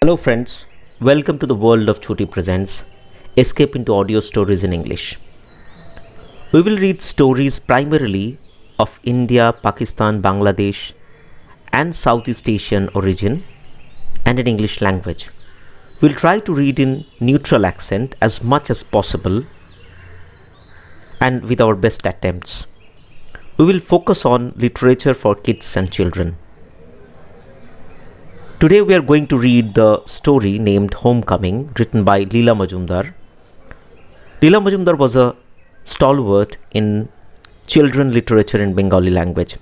Hello friends, welcome to the world of Chhuti presents Escape into Audio Stories in English. We will read stories primarily of India, Pakistan, Bangladesh and Southeast Asian origin and in English language. We'll try to read in neutral accent as much as possible and with our best attempts. We will focus on literature for kids and children. Today we are going to read the story named Homecoming, written by Lila Majumdar. Lila Majumdar was a stalwart in children literature in Bengali language.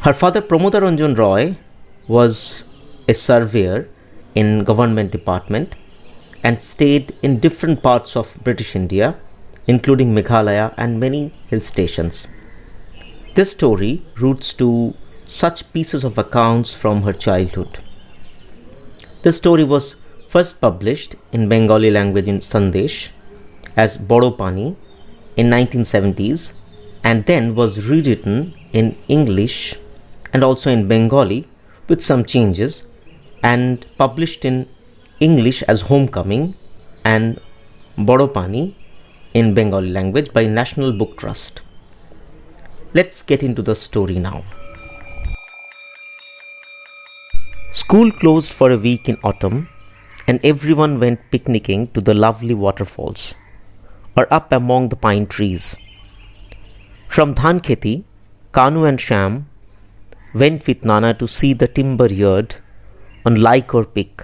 Her father Pramada Ranjan Roy was a surveyor in government department and stayed in different parts of British India, including Meghalaya and many hill stations. This story roots to such pieces of accounts from her childhood. This story was first published in Bengali language in Sandesh as Barapani in 1970s and then was rewritten in English and also in Bengali with some changes and published in English as Homecoming and Barapani in Bengali language by National Book Trust. Let's get into the story now. School closed for a week in autumn and everyone went picnicking to the lovely waterfalls or up among the pine trees. From Dhankheti, Kanu and Shyam went with Nana to see the timber yard on Laikor Peak.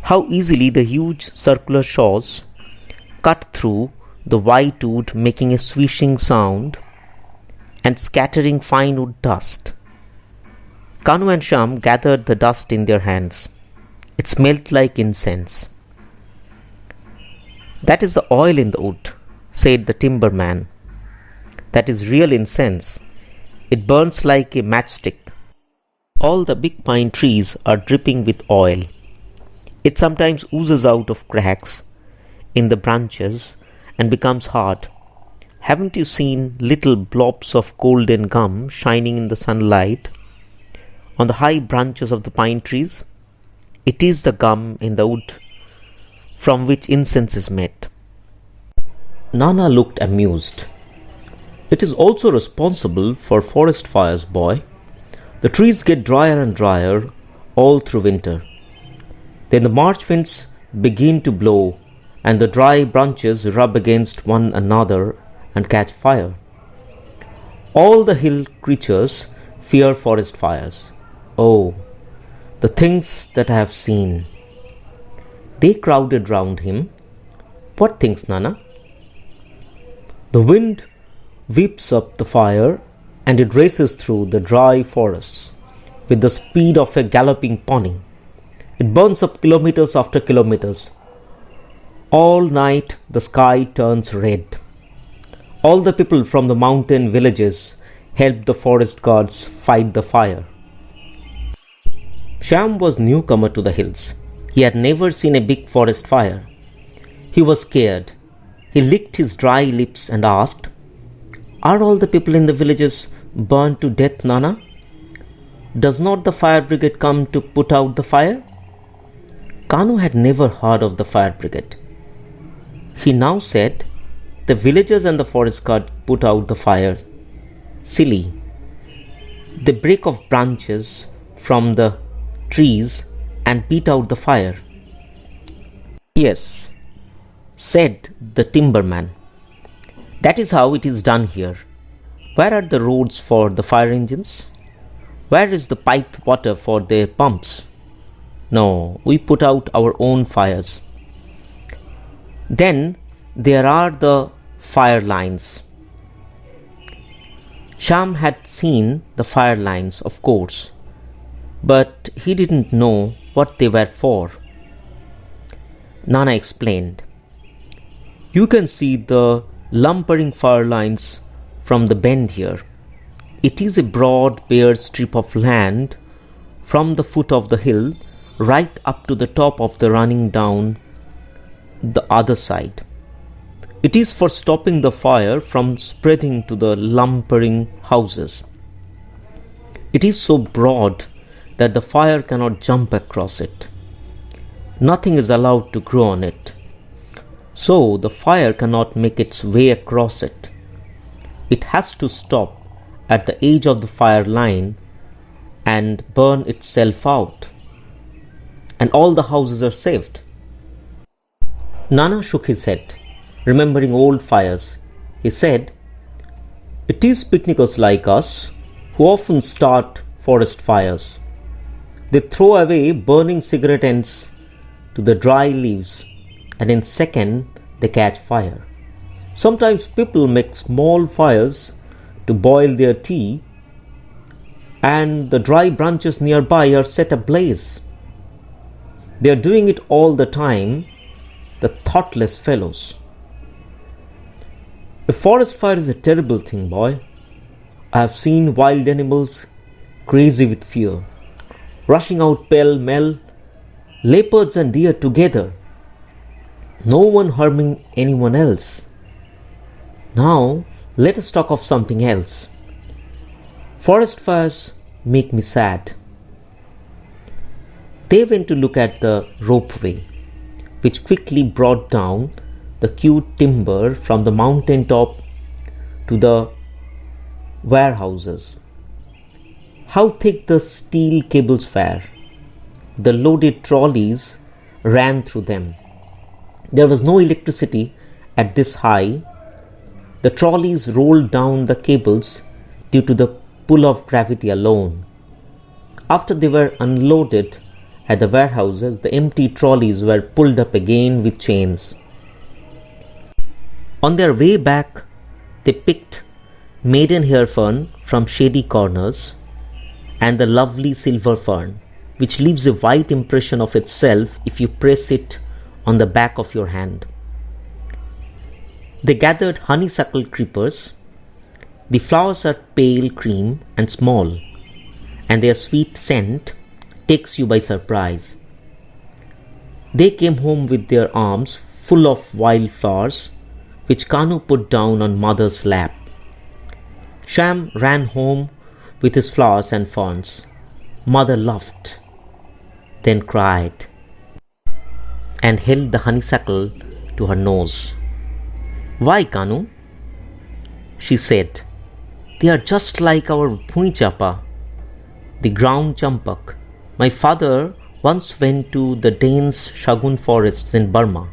How easily the huge circular shawls cut through the white wood, making a swishing sound and scattering fine wood dust. Kanu and Shyam gathered the dust in their hands. It smelt like incense. "That is the oil in the wood," said the timberman. "That is real incense. It burns like a matchstick. All the big pine trees are dripping with oil. It sometimes oozes out of cracks in the branches and becomes hard. Haven't you seen little blobs of golden gum shining in the sunlight on the high branches of the pine trees? It is the gum in the wood from which incense is made." Nana looked amused. "It is also responsible for forest fires, boy. The trees get drier and drier all through winter. Then the March winds begin to blow and the dry branches rub against one another and catch fire. All the hill creatures fear forest fires. Oh, the things that I have seen." They crowded round him. "What things, Nana?" "The wind whips up the fire and it races through the dry forests with the speed of a galloping pony. It burns up kilometers after kilometers. All night the sky turns red. All the people from the mountain villages help the forest gods fight the fire." Shyam was newcomer to the hills. He had never seen a big forest fire. He was scared. He licked his dry lips and asked, "Are all the people in the villages burned to death, Nana? Does not the fire brigade come to put out the fire?" Kanu had never heard of the fire brigade. He now said, "The villagers and the forest guard put out the fire. Silly. They break off branches from the trees and beat out the fire." "Yes," said the timberman. "That is how it is done here. Where are the roads for the fire engines? Where is the piped water for their pumps? No, we put out our own fires. Then there are the fire lines." Shyam had seen the fire lines, of course, but he didn't know what they were for. Nana explained, "You can see the lumbering fire lines from the bend here. It is a broad, bare strip of land from the foot of the hill right up to the top of the running down the other side. It is for stopping the fire from spreading to the lumbering houses. It is so broad that the fire cannot jump across it. Nothing is allowed to grow on it. So the fire cannot make its way across it. It has to stop at the edge of the fire line and burn itself out. And all the houses are saved. Nana shook his head, remembering old fires. He said, "It is picnickers like us who often start forest fires. They throw away burning cigarette ends to the dry leaves, and in second they catch fire. Sometimes people make small fires to boil their tea, and the dry branches nearby are set ablaze. They are doing it all the time, the thoughtless fellows. A forest fire is a terrible thing, boy. I have seen wild animals crazy with fear, rushing out pell-mell, leopards and deer together, no one harming anyone else. Now, let us talk of something else. Forest fires make me sad." They went to look at the ropeway, which quickly brought down the cute timber from the mountain top to the warehouses. How thick the steel cables were! The loaded trolleys ran through them. There was no electricity at this height. The trolleys rolled down the cables due to the pull of gravity alone. After they were unloaded at the warehouses, the empty trolleys were pulled up again with chains. On their way back, they picked maidenhair fern from shady corners and the lovely silver fern, which leaves a white impression of itself if you press it on the back of your hand. They gathered honeysuckle creepers. The flowers are pale cream and small, and their sweet scent takes you by surprise. They came home with their arms full of wild flowers, which Kanu put down on mother's lap. Sham ran home with his flowers and ferns. Mother laughed, then cried, and held the honeysuckle to her nose. "Why, Kanu?" she said. "They are just like our Bhuijapa, the ground champak. My father once went to the dense shagun forests in Burma.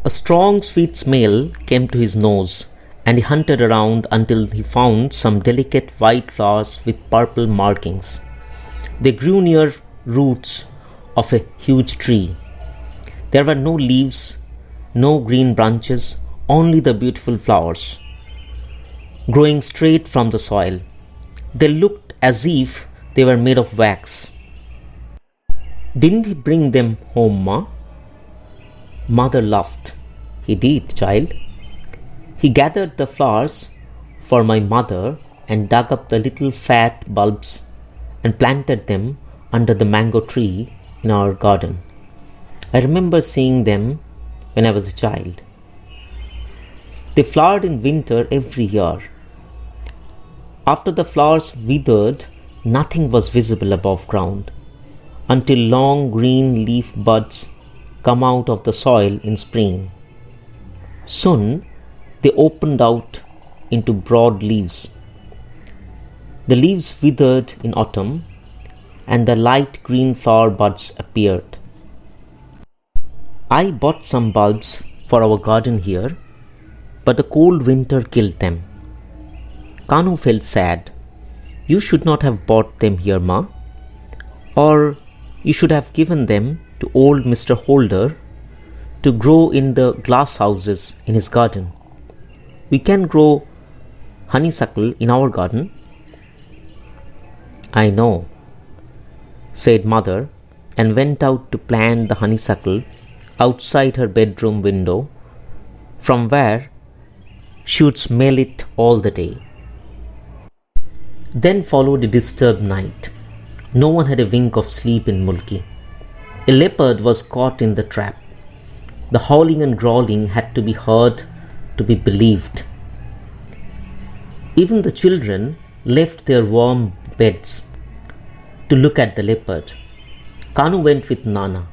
A strong sweet smell came to his nose, and he hunted around until he found some delicate white flowers with purple markings. They grew near roots of a huge tree. There were no leaves, no green branches, only the beautiful flowers, growing straight from the soil. They looked as if they were made of wax." "Didn't he bring them home, Ma?" Mother laughed. "He did, child. He gathered the flowers for my mother and dug up the little fat bulbs and planted them under the mango tree in our garden. I remember seeing them when I was a child. They flowered in winter every year. After the flowers withered, nothing was visible above ground, until long green leaf buds come out of the soil in spring. Soon they opened out into broad leaves. The leaves withered in autumn, and the light green flower buds appeared. I bought some bulbs for our garden here, but the cold winter killed them." Kanu felt sad. "You should not have bought them here, Ma. Or you should have given them to old Mr. Holder to grow in the glass houses in his garden. We can grow honeysuckle in our garden." "I know," said Mother, and went out to plant the honeysuckle outside her bedroom window, from where she would smell it all the day. Then followed a disturbed night. No one had a wink of sleep in Mulki. A leopard was caught in the trap. The howling and growling had to be heard to be believed. Even the children left their warm beds. to look at the leopard. Kanu went with Nana,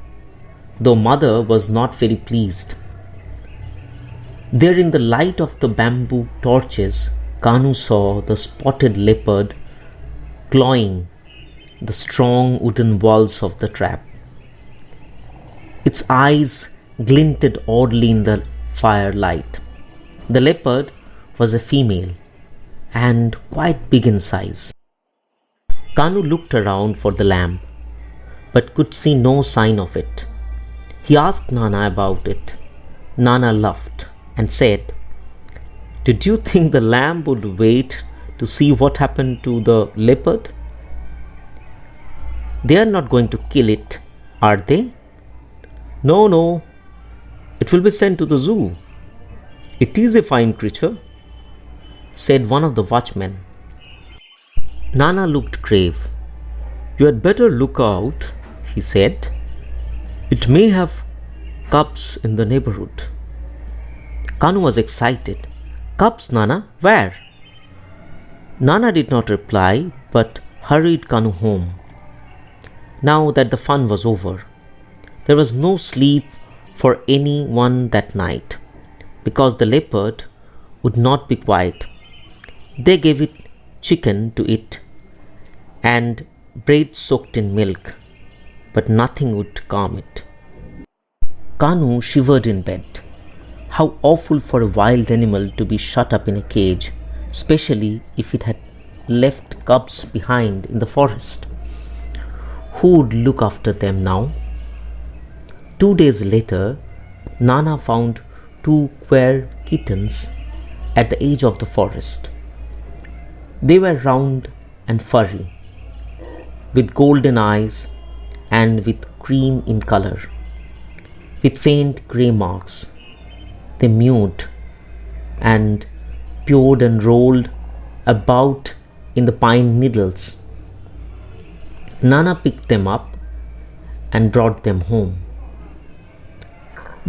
though mother was not very pleased. There in the light of the bamboo torches, Kanu saw the spotted leopard clawing the strong wooden walls of the trap. Its eyes glinted oddly in the firelight. The leopard was a female and quite big in size. Kanu looked around for the lamb, but could see no sign of it. He asked Nana about it. Nana laughed and said, "Did you think the lamb would wait to see what happened to the leopard? They are not going to kill it, are they?" No, it will be sent to the zoo. It is a fine creature," said one of the watchmen. Nana looked grave. "You had better look out," he said. "It may have cubs in the neighborhood." Kanu was excited. "Cubs, Nana? Where?" Nana did not reply, but hurried Kanu home. Now that the fun was over, there was no sleep for anyone that night, because the leopard would not be quiet. They gave it chicken to eat and bread soaked in milk, but nothing would calm it. Kanu shivered in bed. How awful for a wild animal to be shut up in a cage, especially if it had left cubs behind in the forest. Who would look after them now? 2 days later, Nana found 2 queer kittens at the edge of the forest. They were round and furry, with golden eyes and with cream in color, with faint grey marks. They mewed and pawed and rolled about in the pine needles. Nana picked them up and brought them home.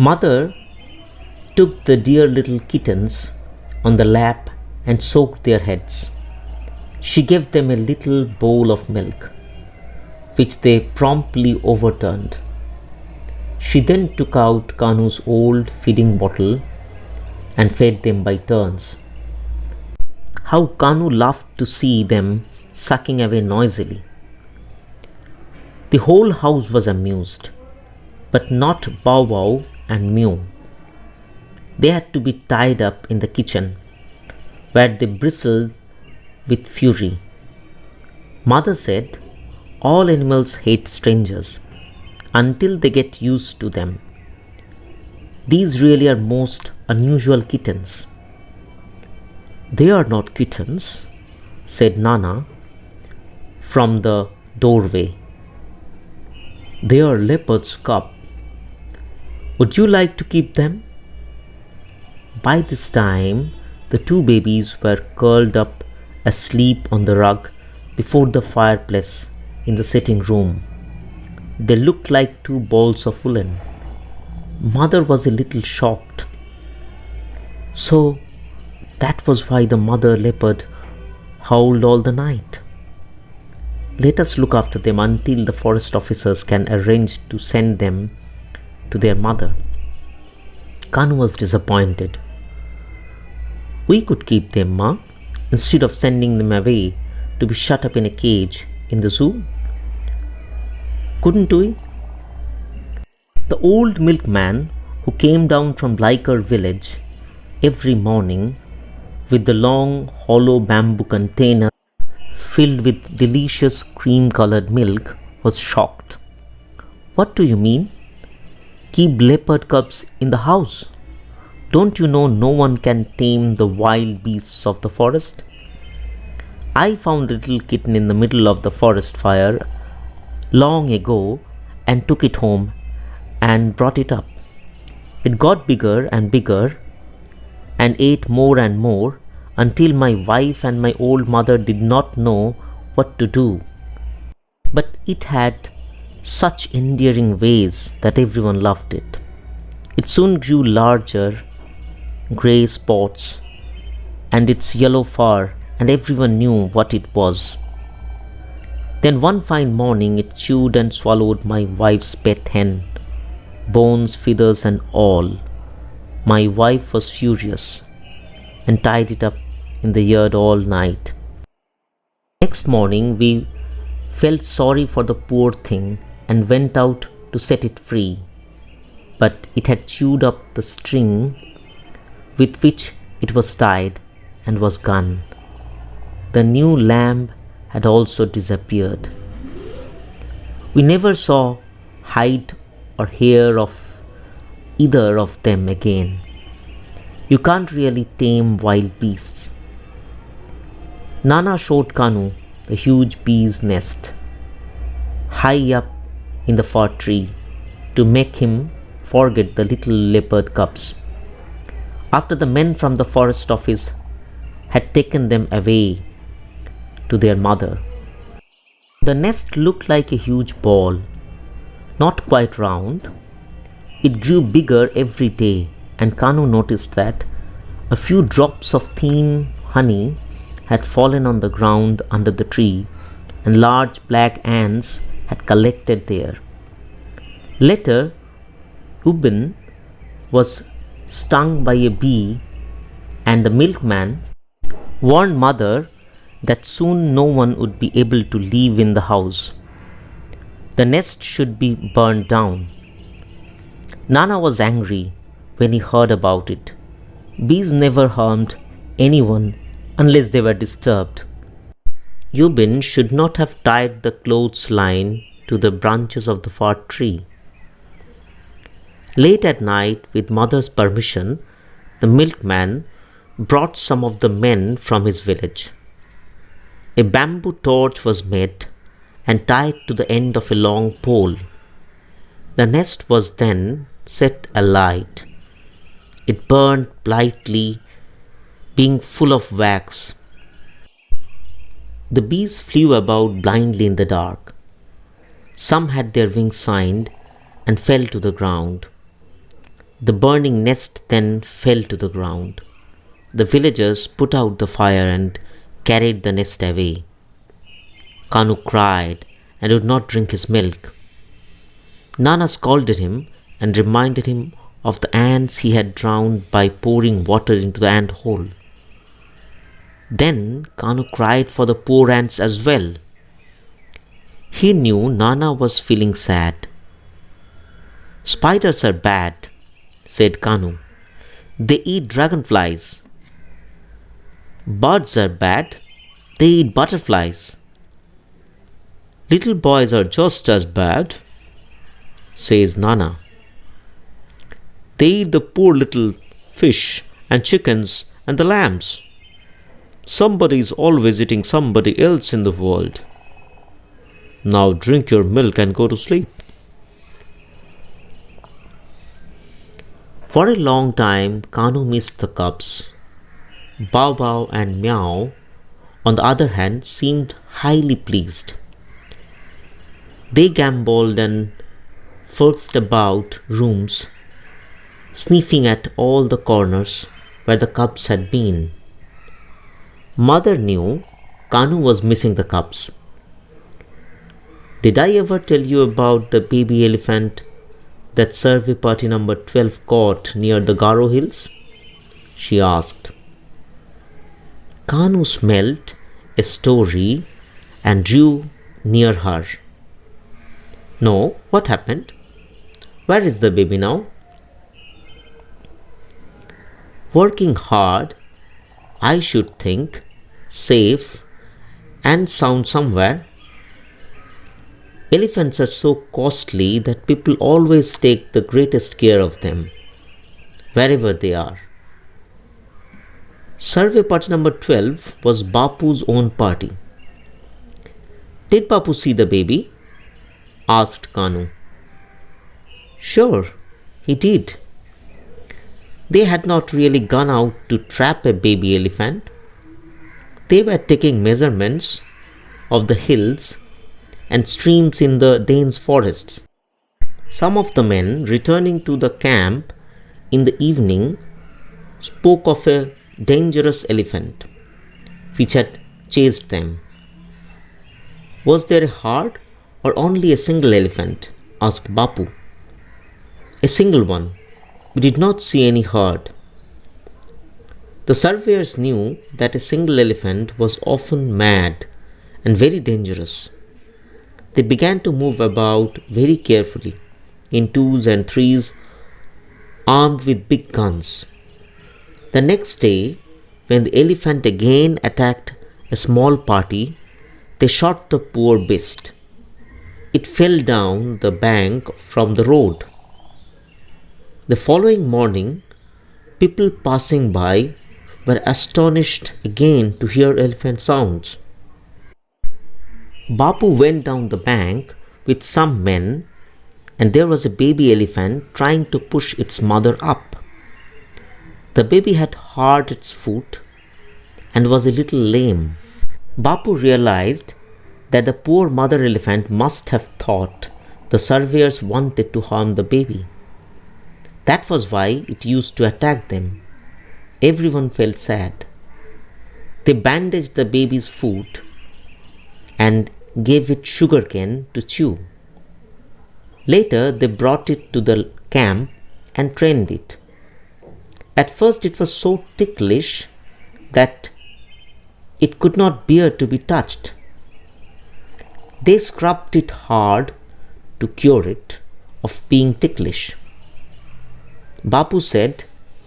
Mother took the dear little kittens on the lap and soaked their heads. She gave them a little bowl of milk, which they promptly overturned. She then took out Kanu's old feeding bottle and fed them by turns. How Kanu laughed to see them sucking away noisily. The whole house was amused, but not Bow Wow and Mew. They had to be tied up in the kitchen, where they bristled with fury. Mother said, "All animals hate strangers until they get used to them. These really are most unusual kittens." "They are not kittens," said Nana from the doorway. "They are leopard's cub. Would you like to keep them?" By this time, the 2 babies were curled up asleep on the rug before the fireplace in the sitting room. They looked like 2 balls of woolen. Mother was a little shocked. So that was why the mother leopard howled all the night. Let us look after them until the forest officers can arrange to send them to their mother. Kanu was disappointed. "We could keep them, Ma, instead of sending them away to be shut up in a cage in the zoo. Couldn't we?" The old milkman who came down from Laikar village every morning with the long hollow bamboo container filled with delicious cream-colored milk was shocked. "What do you mean? Keep leopard cubs in the house? Don't you know no one can tame the wild beasts of the forest? I found a little kitten in the middle of the forest fire long ago and took it home and brought it up. It got bigger and bigger and ate more and more until my wife and my old mother did not know what to do. But it had such endearing ways that everyone loved it. It soon grew larger, grey spots, and its yellow fur, and everyone knew what it was. Then one fine morning it chewed and swallowed my wife's pet hen, bones, feathers and all. My wife was furious and tied it up in the yard all night. Next morning we felt sorry for the poor thing and went out to set it free, but it had chewed up the string with which it was tied and was gone. The new lamb had also disappeared. We never saw hide or hair of either of them again. You can't really tame wild beasts. Nana showed Kanu the huge bee's nest high up in the fir tree to make him forget the little leopard cubs. After the men from the forest office had taken them away to their mother. The nest looked like a huge ball, not quite round. It grew bigger every day, and Kanu noticed that a few drops of thin honey had fallen on the ground under the tree, and large black ants had collected there. Later, Ubin was stung by a bee, and the milkman warned mother that soon no one would be able to live in the house. The nest should be burned down. Nana was angry when he heard about it. Bees never harmed anyone unless they were disturbed. Ubin should not have tied the clothesline to the branches of the fir tree. Late at night, with mother's permission, the milkman brought some of the men from his village. A bamboo torch was made and tied to the end of a long pole. The nest was then set alight. It burned brightly, being full of wax. The bees flew about blindly in the dark. Some had their wings signed and fell to the ground. The burning nest then fell to the ground. The villagers put out the fire and carried the nest away. Kanu cried and would not drink his milk. Nana scolded him and reminded him of the ants he had drowned by pouring water into the ant hole. Then Kanu cried for the poor ants as well. He knew Nana was feeling sad. "Spiders are bad," said Kanu. "They eat dragonflies. Birds are bad. They eat butterflies. Little boys are just as bad," says Nana. "They eat the poor little fish and chickens and the lambs. Somebody is always eating somebody else in the world. Now drink your milk and go to sleep." For a long time, Kanu missed the cubs. Bow Bow and Meow, on the other hand, seemed highly pleased. They gamboled and fussed about rooms, sniffing at all the corners where the cubs had been. Mother knew Kanu was missing the cubs. "Did I ever tell you about the baby elephant that survey party number 12 caught near the Garo Hills?" she asked. Kanu smelt a story and drew near her. "No, what happened? Where is the baby now?" "Working hard, I should think, safe and sound somewhere. Elephants are so costly that people always take the greatest care of them, wherever they are." Survey party number 12 was Bapu's own party. "Did Bapu see the baby?" asked Kanu. "Sure, he did. They had not really gone out to trap a baby elephant. They were taking measurements of the hills and streams in the dense forests. Some of the men returning to the camp in the evening spoke of a dangerous elephant which had chased them. "Was there a herd or only a single elephant?" asked Bapu. "A single one. We did not see any herd." The surveyors knew that a single elephant was often mad and very dangerous. They began to move about very carefully, in twos and threes, armed with big guns. The next day, when the elephant again attacked a small party, they shot the poor beast. It fell down the bank from the road. The following morning, people passing by were astonished again to hear elephant sounds. Bapu went down the bank with some men, and there was a baby elephant trying to push its mother up. The baby had hurt its foot and was a little lame. Bapu realized that the poor mother elephant must have thought the surveyors wanted to harm the baby. That was why it used to attack them. Everyone felt sad. They bandaged the baby's foot and gave it sugarcane to chew. Later, they brought it to the camp and trained it. At first, it was so ticklish that it could not bear to be touched. They scrubbed it hard to cure it of being ticklish. Bapu said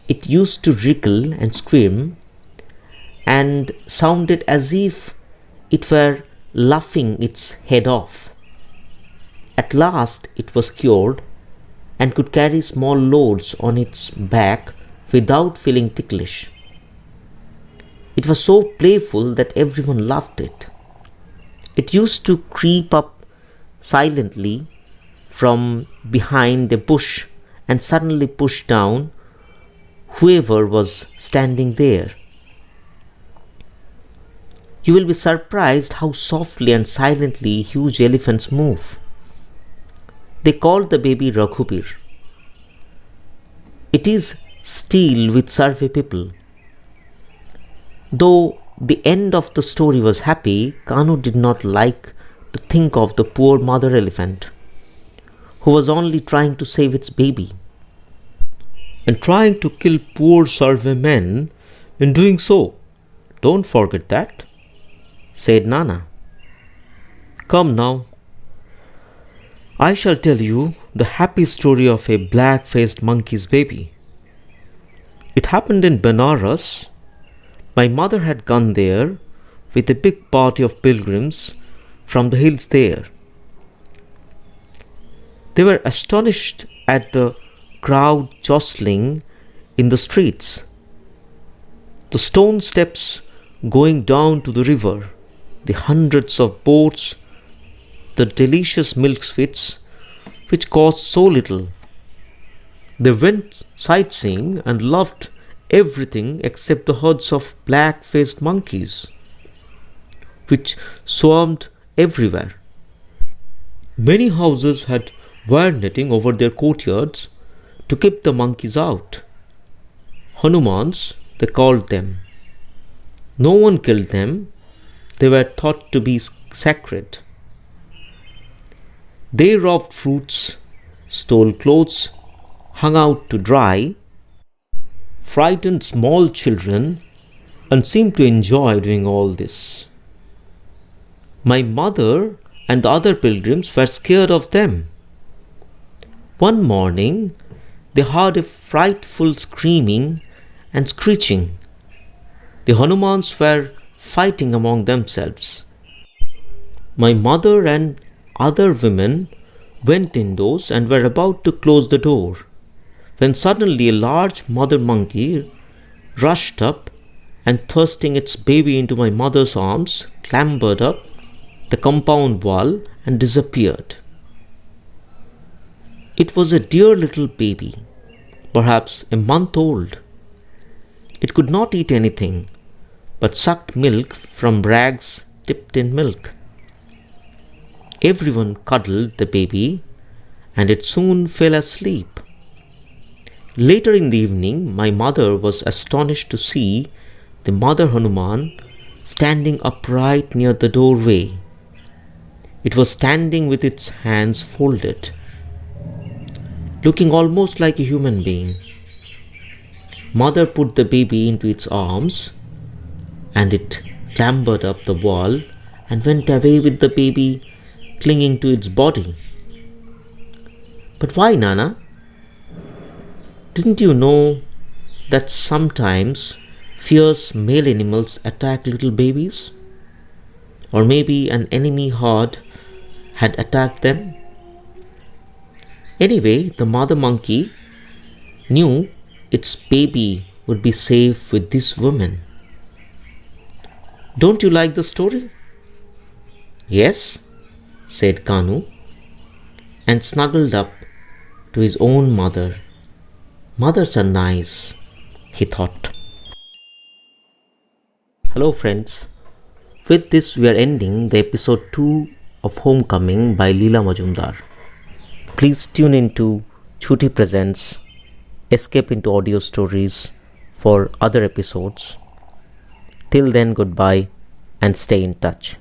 it used to wriggle and squirm and sounded as if it were laughing its head off. At last it was cured and could carry small loads on its back without feeling ticklish. It was so playful that everyone loved it. It used to creep up silently from behind a bush and suddenly push down whoever was standing there. You will be surprised how softly and silently huge elephants move. They called the baby Raghubir. It is still with survey people. Though the end of the story was happy, Kanu did not like to think of the poor mother elephant, who was only trying to save its baby, and trying to kill poor survey men in doing so. "Don't forget that," said Nana. "Come now, I shall tell you the happy story of a black-faced monkey's baby. It happened in Benares. My mother had gone there with a big party of pilgrims from the hills there. They were astonished at the crowd jostling in the streets, the stone steps going down to the river, the hundreds of boats, the delicious milk sweets which cost so little. They went sightseeing and loved everything except the herds of black-faced monkeys which swarmed everywhere. Many houses had wire netting over their courtyards to keep the monkeys out. Hanumans, they called them. No one killed them. They were thought to be sacred. They robbed fruits, stole clothes, hung out to dry, frightened small children, and seemed to enjoy doing all this. My mother and the other pilgrims were scared of them. One morning, they heard a frightful screaming and screeching. The Hanumans were fighting among themselves. My mother and other women went indoors and were about to close the door, when suddenly a large mother monkey rushed up and, thrusting its baby into my mother's arms, clambered up the compound wall and disappeared. It was a dear little baby, perhaps a month old. It could not eat anything, but sucked milk from rags dipped in milk. Everyone cuddled the baby, and it soon fell asleep. Later in the evening, my mother was astonished to see the mother Hanuman standing upright near the doorway. It was standing with its hands folded, looking almost like a human being. Mother put the baby into its arms and it clambered up the wall and went away with the baby clinging to its body. But why, Nana? Didn't you know that sometimes fierce male animals attack little babies? Or maybe an enemy horde had attacked them? Anyway, the mother monkey knew its baby would be safe with this woman. Don't you like the story? Yes, said Kanu, and snuggled up to his own mother. Mothers are nice, he thought. Hello friends, with this we are ending the episode 2 of Homecoming by Lila Majumdar. Please tune into Chhuti Presents Escape into Audio Stories for other episodes. Till then, goodbye and stay in touch.